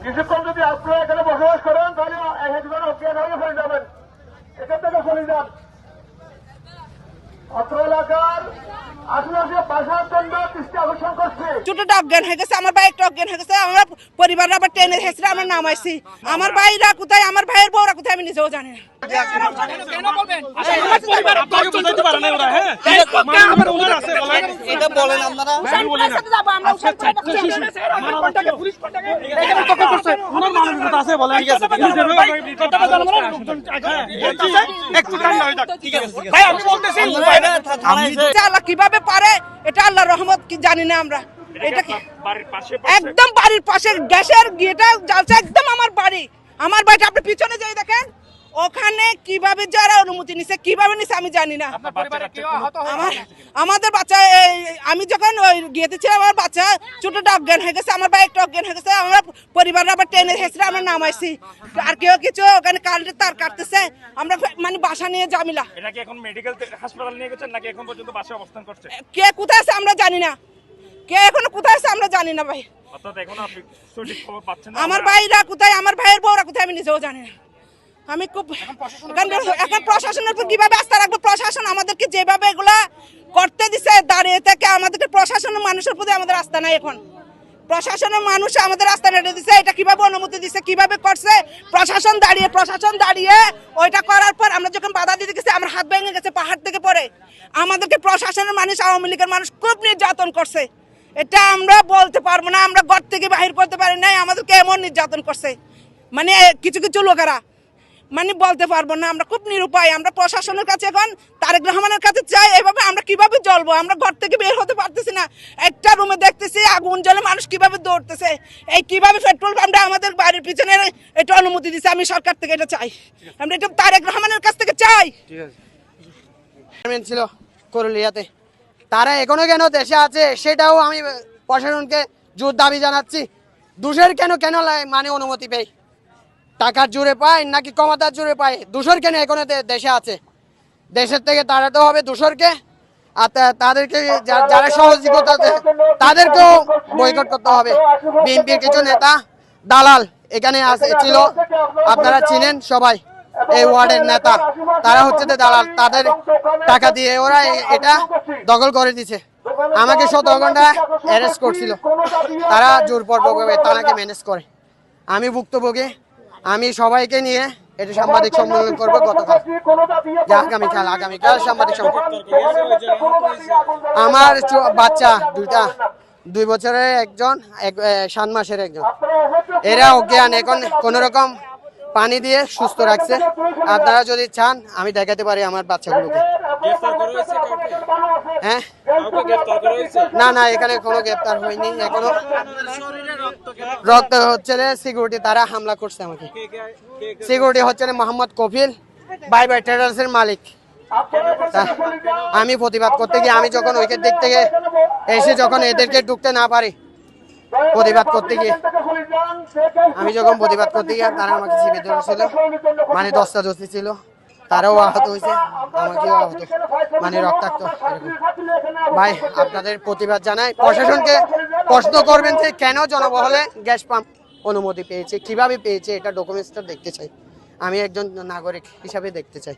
কিছুক্ষণ যদি আপনারা এখানে বসবাস করেন তাহলে একজন অজ্ঞান হয়ে ফেলে যাবেন, এখান থেকে চলে যান। অত্র এলাকার আদিবাসী বাসার জন্য দৃষ্টি আকর্ষণ করছে। ছোটটা অজ্ঞান হয়ে গেছে, আমার ভাই একটা অজ্ঞান হয়ে গেছে, আমরা পরিবাররা আবার ট্রেনে হেসে আমরা নামাইছি। আমার ভাইরা কোথায়, আমার ভাইয়ের বউরা কোথায় আমি নিজেও জানি না। আল্লাহ কিভাবে পারে এটা আল্লাহর রহমত, কি জানি না আমরা। এটা একদম বাড়ির পাশে গ্যাসের গিয়েটা জ্বালছে, একদম আমার বাড়ি। আমার বাড়িটা আপনি পিছনে যাই দেখেন, ওখানে কিভাবে যারা অনুমতি নিছে, কিভাবে নিছে আমি জানি না। আমাদের বাচ্চা, আমি যখন গিয়েছিলাম আমার বাচ্চা ছোটটা অজ্ঞান হয়ে গেছে, আমার ভাই একটা অজ্ঞান হয়ে গেছে, আমরা পরিবাররা আবার ট্রেনে হেসে আমরা নামাইছি। আর কেউ কিছু ওখানে কারেন্টের তার কাটতেছে, আমরা মানে বাসা নিয়ে জামিলা। এটা কি এখন মেডিকেল হাসপাতাল নিয়ে গেছেন নাকি এখন পর্যন্ত বাসায় অবস্থান করছে? কে কোথায় আছে আমরা জানি না, কে এখনো কোথায় আছে আমরা জানি না ভাই। অর্থাৎ এখন আপনি সঠিক খবর পাচ্ছেন না। আমার ভাইরা কোথায়, আমার ভাইয়ের বউরা কোথায় আমি নিজেও জানি না। আমি খুব এখন প্রশাসনের উপর কিভাবে আস্থা রাখবো? প্রশাসন আমাদেরকে যেভাবে এগুলা করতে দিছে দাঁড়িয়ে থেকে, আমাদেরকে প্রশাসনের মানুষের প্রতি আমাদের আস্থা নাই। এখন প্রশাসনের মানুষ আমাদের আস্থা নেড়ে দিছে, এটা কিভাবে অনুমতি দিছে, কিভাবে করছে? প্রশাসন দাঁড়িয়ে ওইটা করার পর আমরা যখন বাধা দিতে গেছি, আমার হাত ভেঙে গেছে পাহাড় থেকে পড়ে। আমাদেরকে প্রশাসনের মানুষ, আওয়ামী লীগের মানুষ খুব নির্যাতন করছে। এটা আমরা বলতে পারবো না, আমরা ঘর থেকে বাহির করতে পারি নাই, আমাদেরকে এমন নির্যাতন করছে। মানে কিছু কিছু লোকেরা, মানে বলতে পারবো না, আমরা খুব নিরুপায়। আমরা প্রশাসনের কাছে এখন তারেক রহমানের কাছে চাই, এভাবে আমরা কিভাবে জ্বলবো? আমরা ঘর থেকে বের হতে পারতেছি না। একটা রুমে দেখতেছি আগুন জ্বলে, মানুষ কিভাবে দৌড়তেছে। এই কিভাবে পেট্রোল পাম্পটা আমাদের বাড়ির পিছনে এটা অনুমতি দিচ্ছে, আমি সরকার থেকে এটা চাই, আমরা এটা তারেক রহমানের কাছ থেকে চাই। ছিল করলিয়াতে, তারা এখনো কেন দেশে আছে সেটাও আমি প্রশাসনকে জোর দাবি জানাচ্ছি। দোষের কেন মানে অনুমতি পাই, টাকার জোরে পায় নাকি ক্ষমতার জোরে পায়? দোষর কেন এখনো দেশে আছে? দেশের থেকে তাড়াতে হবে দোষরকে, আর তাদেরকে যারা সহযোগিতা তাদেরকেও বয়কট করতে হবে। বিএনপির কিছু নেতা দালাল এখানে ছিল, আপনারা চিনেন সবাই, এই ওয়ার্ডের নেতা, তারা হচ্ছে দালাল। তাদের টাকা দিয়ে ওরা এটা দখল করে দিছে। আমাকে 17 ঘন্টা অ্যারেস্ট করছিল, তারা জোরপূর্বকভাবে তারাকে ম্যানেজ করে। আমি ভুক্তভোগী, আমি সবাইকে নিয়ে এটা সাংবাদিক সম্মেলন করবো গতকাল, আগামীকাল সাংবাদিক সম্মেলন। আমার বাচ্চা দুইটা, 2 বছরের একজন, 7 মাসের একজন, এরা অজ্ঞান, এখন কোন রকম পানি দিয়ে সুস্থ রাখছে। আপনারা যদি চান আমি দেখাতে পারি আমার বাচ্চাগুলোকে। হ্যাঁ, না এখানে কোনো গ্রেপ্তার হয়নি এখনো। রক্ত হচ্ছে সিকিউরিটি, তারা হামলা করছে আমাকে। সিকিউরিটি হচ্ছে মোহাম্মদ কফিল, বাই ট্রেডার্স এর মালিক। আমি প্রতিবাদ করতে গিয়ে, আমি যখন উইকেট দিক থেকে এসে যখন এদেরকে ঢুকতে না পারি প্রতিবাদ করতে গিয়ে, আমি যখন প্রতিবাদ করতে গিয়ে তারা আমাকে চিপে ধরেছিল, মানে দস্তাদস্তি ছিল, তারাও আহত হয়েছে, আমাকেও আহত, মানে রক্তাক্ত। ভাই আপনাদের প্রতিবাদ জানাই, প্রশাসনকে প্রশ্ন করবেন যে কেন জনবহলে গ্যাস পাম্প অনুমতি পেয়েছে, কিভাবে পেয়েছে, এটা ডকুমেন্টসটা দেখতে চাই। আমি একজন নাগরিক হিসাবে দেখতে চাই।